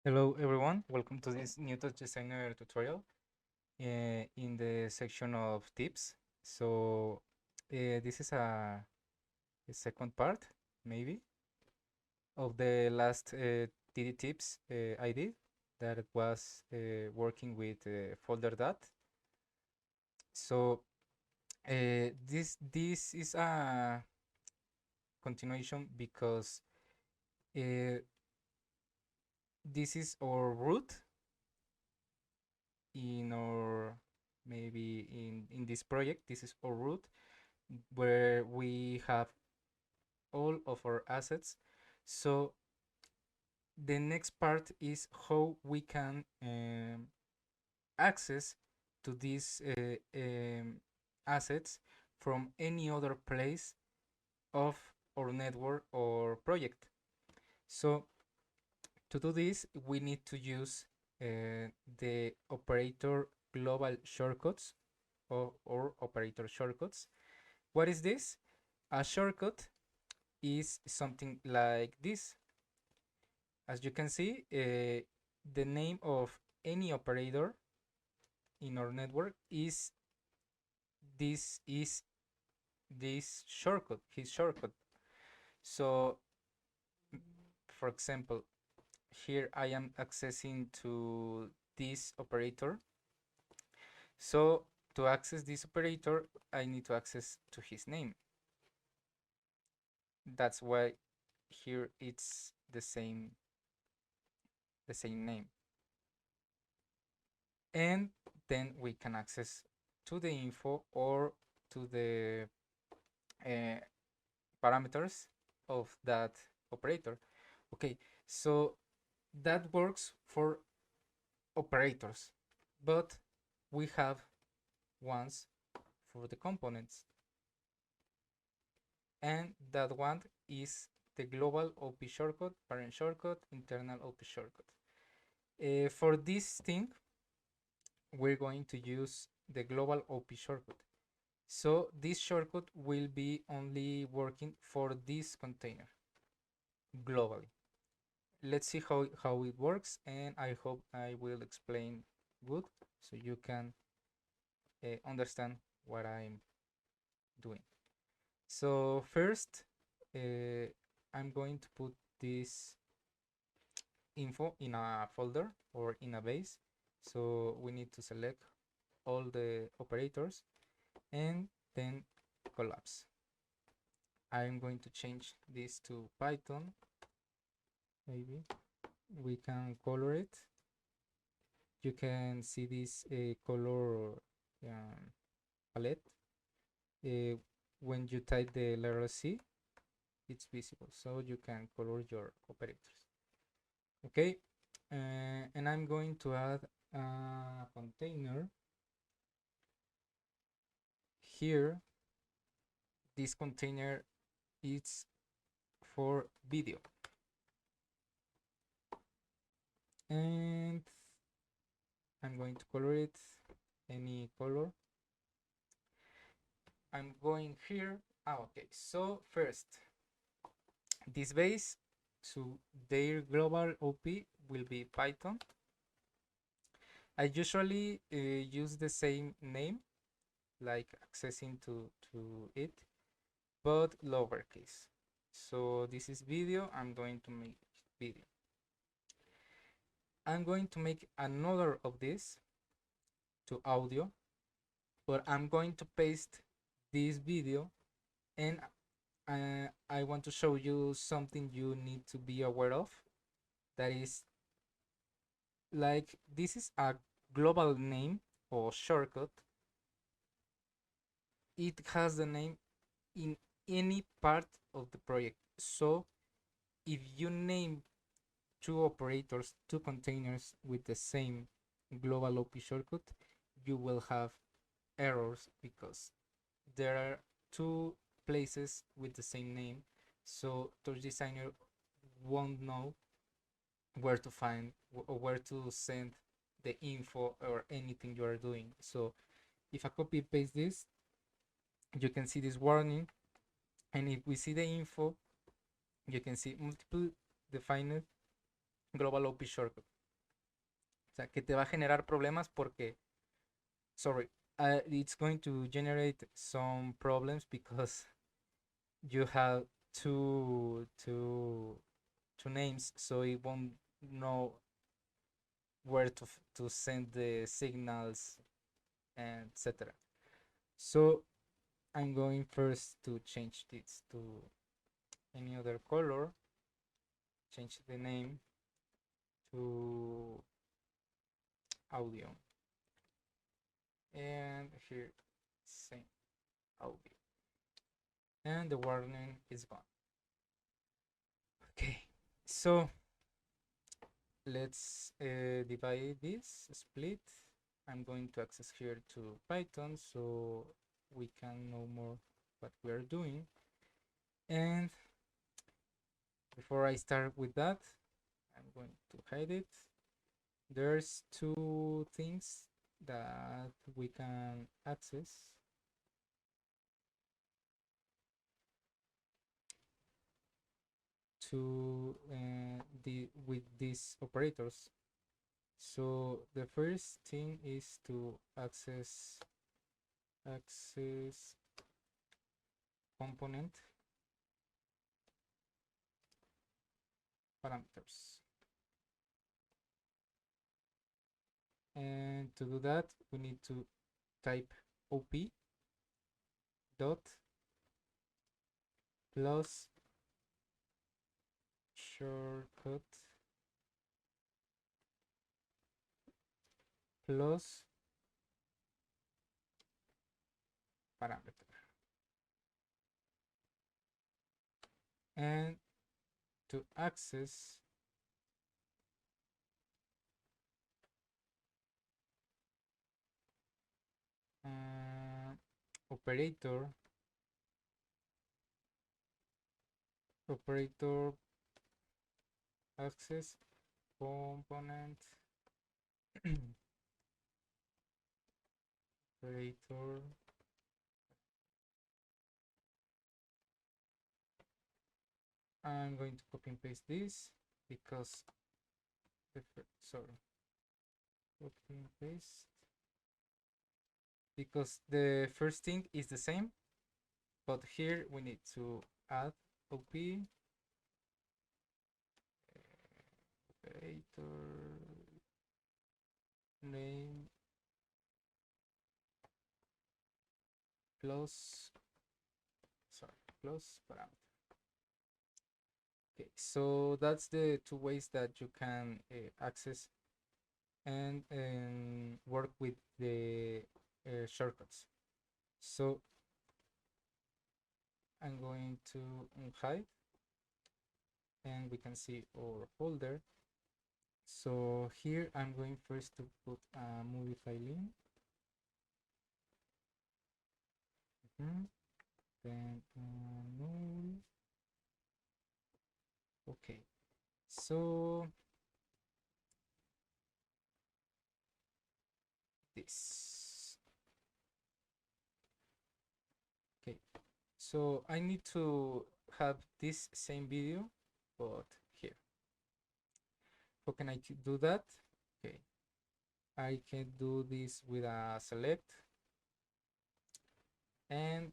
Hello everyone, welcome to this new Touchdesigner tutorial in the section of tips. So this is a second part, maybe, of the last 3D tips I did that was working with folder dot. So this is a continuation because uh, this is our root in our maybe in this project. This is our root where we have all of our assets. So the next part is how we can access to these assets from any other place of our network or project. So to do this, we need to use the operator global shortcuts or operator shortcuts. What is this? A shortcut is something like this. As you can see, the name of any operator in our network is this shortcut, his shortcut. So, for example, here I am accessing to this operator. So to access this operator, I need to access to his name. That's why here it's the same name. And then we can access to the info or to the uh, parameters of that operator. Okay, so that works for operators, but we have ones for the components, and that one is the global OP shortcut, parent shortcut, internal OP shortcut. For this thing, we're going to use the global OP shortcut. So this shortcut will be only working for this container globally. Let's see how it works, and I hope I will explain good so you can understand what I'm doing. So first, I'm going to put this info in a folder or in a base. So we need to select all the operators and then collapse. I'm going to change this to Python. Maybe we can color it. You can see this color palette. When you type the letter C, it's visible, so you can color your operators. Okay, and I'm going to add a container here. This container is for video, and I'm going to color it any color. I'm going here. Okay, so first, this base, so their global OP will be Python. I usually use the same name, like accessing to it, but lowercase. So this is video. I'm going to make video. I'm going to make another of this to audio, but I'm going to paste this video, and I want to show you something you need to be aware of. That is, like, this is a global name or shortcut. It has the name in any part of the project. So if you name two operators, two containers with the same global OP shortcut, you will have errors because there are two places with the same name. So Touchdesigner won't know where to find or where to send the info or anything you are doing. So if I copy paste this, you can see this warning, and if we see the info, you can see multiple defined global OP shortcut. sea, que te va a generar problemas porque, sorry, it's going to generate some problems because you have two names, so it won't know where to send the signals and etc. So I'm going first to change this to any other color, change the name to audio, and here same audio, and the warning is gone. Okay, so let's divide this split. I'm going to access here to Python so we can know more what we are doing. And before I start with that, I'm going to hide it. There's two things that we can access. To with these operators. So the first thing is to access component parameters, and to do that we need to type op dot plus shortcut plus parameter, and to access operator access component operator. I'm going to copy and paste this because sorry, copy and paste because the first thing is the same, but here we need to add op operator name plus plus parameter. Okay, so that's the two ways that you can access and work with the shortcuts. So I'm going to hide, and we can see our folder. So here I'm going first to put a movie file in. Then null. Okay, so this. Okay, so I need to have this same video, but here. How can I do that? Okay, I can do this with a select, and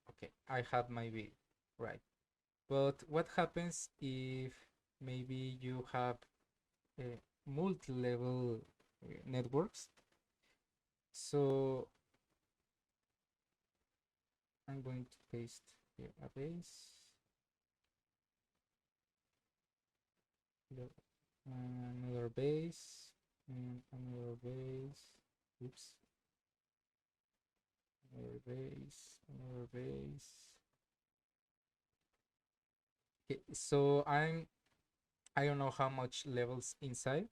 okay, I have my video, right? But what happens if maybe you have multi-level networks? So I'm going to paste here a base, another base, and another base. Oops. Another base, another base. Okay, so I don't know how much levels inside.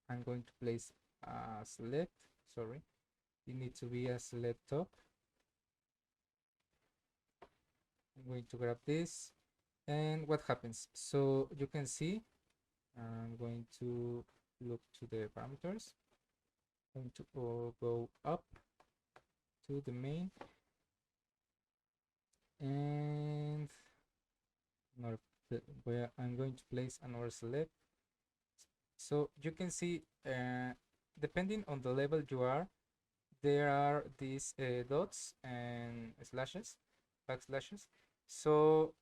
I'm going to place a select. Sorry, it needs to be a select top. I'm going to grab this, and what happens? So you can see I'm going to look to the parameters. I'm going to go up to the main, and where I'm going to place another select. So you can see, depending on the level you are, there are these dots and slashes, backslashes. So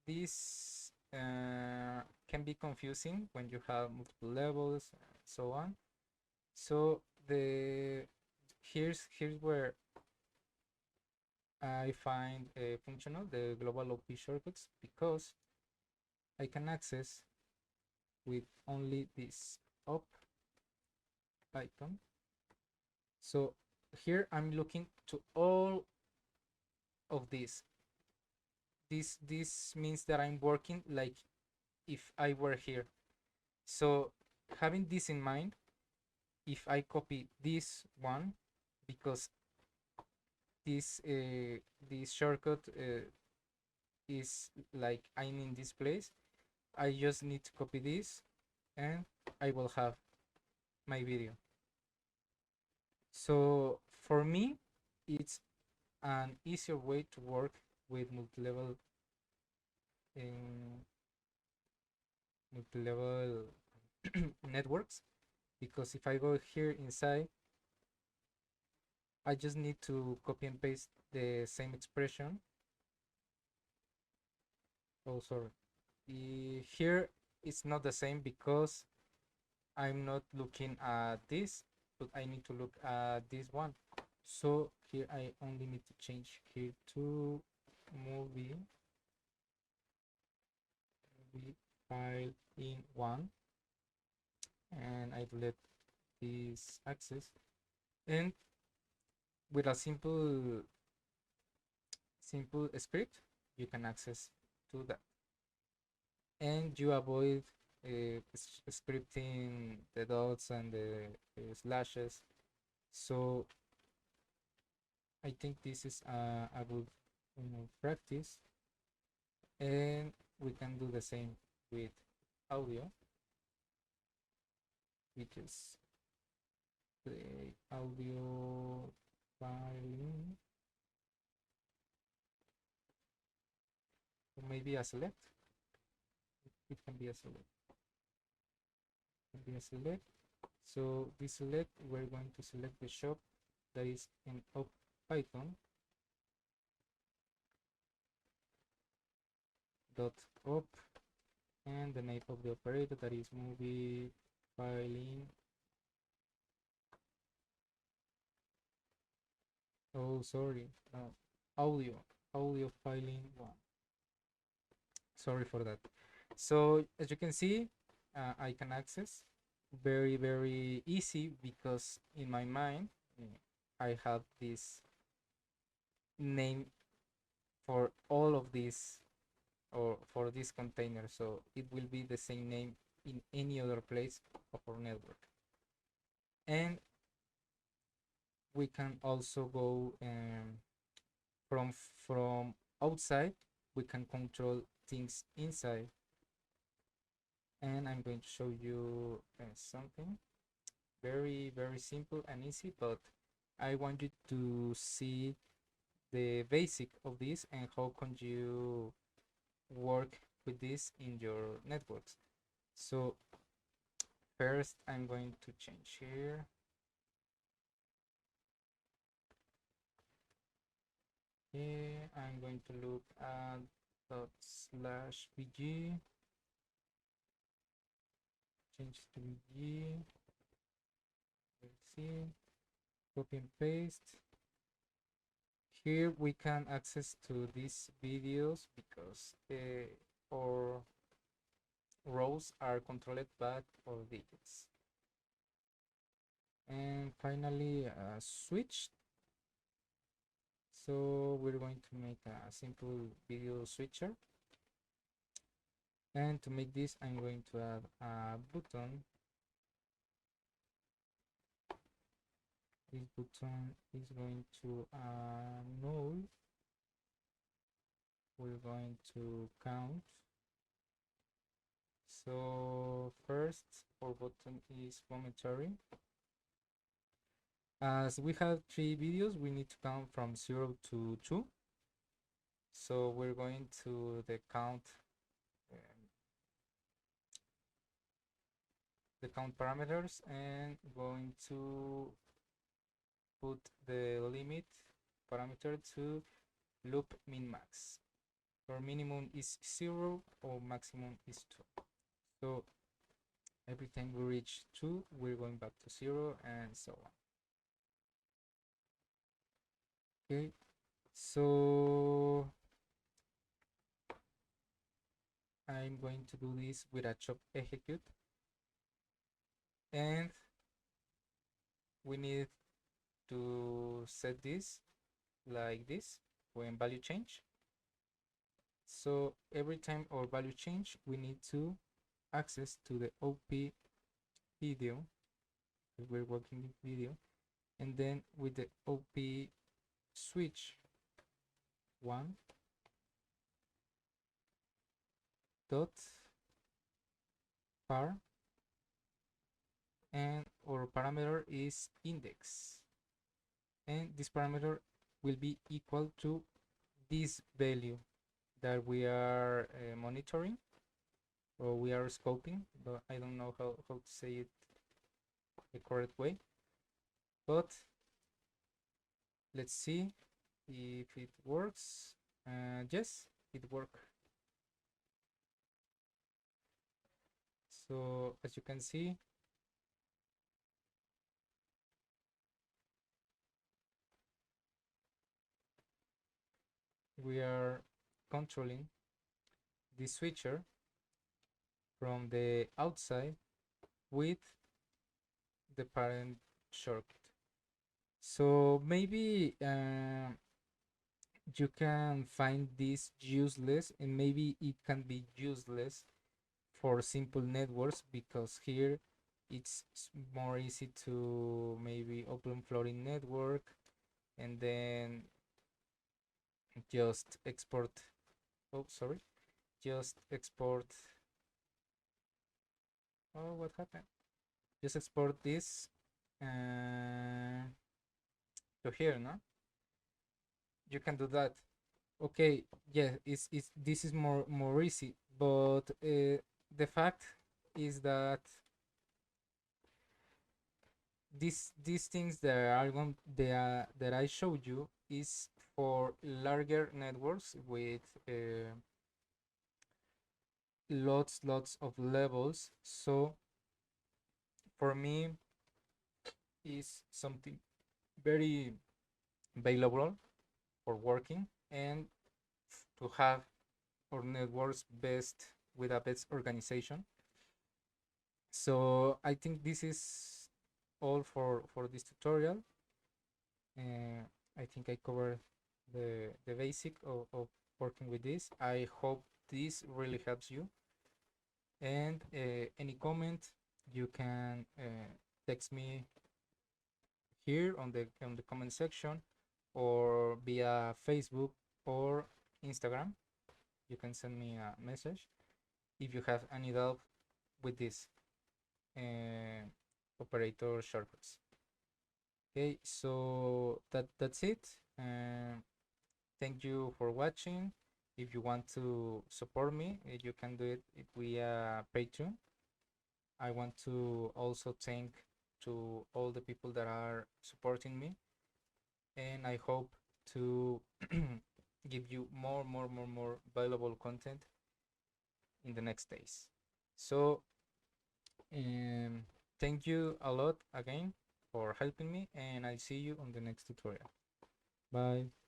this can be confusing when you have multiple levels and so on. So the here's where I find functional the global OP shortcuts, because I can access with only this op Python. So here I'm looking to all of this. This means that I'm working like if I were here. So having this in mind, if I copy this one, because this shortcut is like I'm in this place, I just need to copy this and I will have my video. So for me, it's an easier way to work with in multi-level networks, because if I go here inside, I just need to copy and paste the same expression. Oh, sorry. Here it's not the same because I'm not looking at this, but I need to look at this one. So here I only need to change here to movie file in one, and I delete this access, and with a simple script you can access to that, and you avoid scripting the dots and the slashes. So I think this is a good practice, and we can do the same with audio. We just play audio filing, or maybe a select. It can be a select. It can be a select. So this select, we're going to select the shop that is in Python dot op, and the name of the operator, that is movie filing. Oh, sorry, no, audio filing one. Sorry for that. So as you can see, I can access very easy, because in my mind I have this name for all of these, or for this container, so it will be the same name in any other place of our network. And we can also go from outside, we can control things inside, and I'm going to show you something very simple and easy, but I want you to see the basic of this and how can you work with this in your networks. So first I'm going to change here. Here I'm going to look at ./vg, change to vg, let's see, copy and paste. Here we can access to these videos because our rows are controlled by our digits. And finally switch. So we're going to make a simple video switcher, and to make this I'm going to add a button. This button is going to null. We're going to count. So first our button is momentary. As we have 3 videos, we need to count from 0 to 2. So we're going to the count the count parameters and going to put the limit parameter to loop min max, or minimum is 0 or maximum is 2. So every time we reach 2, we're going back to 0 and so on. Okay, so I'm going to do this with a chop execute, and we need to set this like this when value change. So every time our value change, we need to access to the OP video, because we're working with video, and then with the OP switch 1 dot par, and our parameter is index, and this parameter will be equal to this value that we are monitoring, or we are scoping, but I don't know how to say it the correct way. But let's see if it works. Yes, it worked. So as you can see, we are controlling the switcher from the outside with the parent shortcut. So maybe you can find this useless, and maybe it can be useless for simple networks, because here it's more easy to maybe open floating network and then just export. Oh, sorry, just export. Oh, what happened? Just export this to here, no? You can do that. Okay, yeah, it's this is more easy, but the fact is that these things that are going that I showed you is for larger networks with lots of levels. So for me is something very valuable for working and to have our networks best with a best organization. So I think this is all for this tutorial. I think I covered the basic of working with this. I hope this really helps you, and any comment you can text me here on the comment section, or via Facebook or Instagram. You can send me a message if you have any doubt with this operator shortcuts. Okay, so that's it. Thank you for watching. If you want to support me, you can do it via Patreon. I want to also thank to all the people that are supporting me, and I hope to give you more valuable content in the next days. So thank you a lot again for helping me, and I'll see you on the next tutorial. Bye.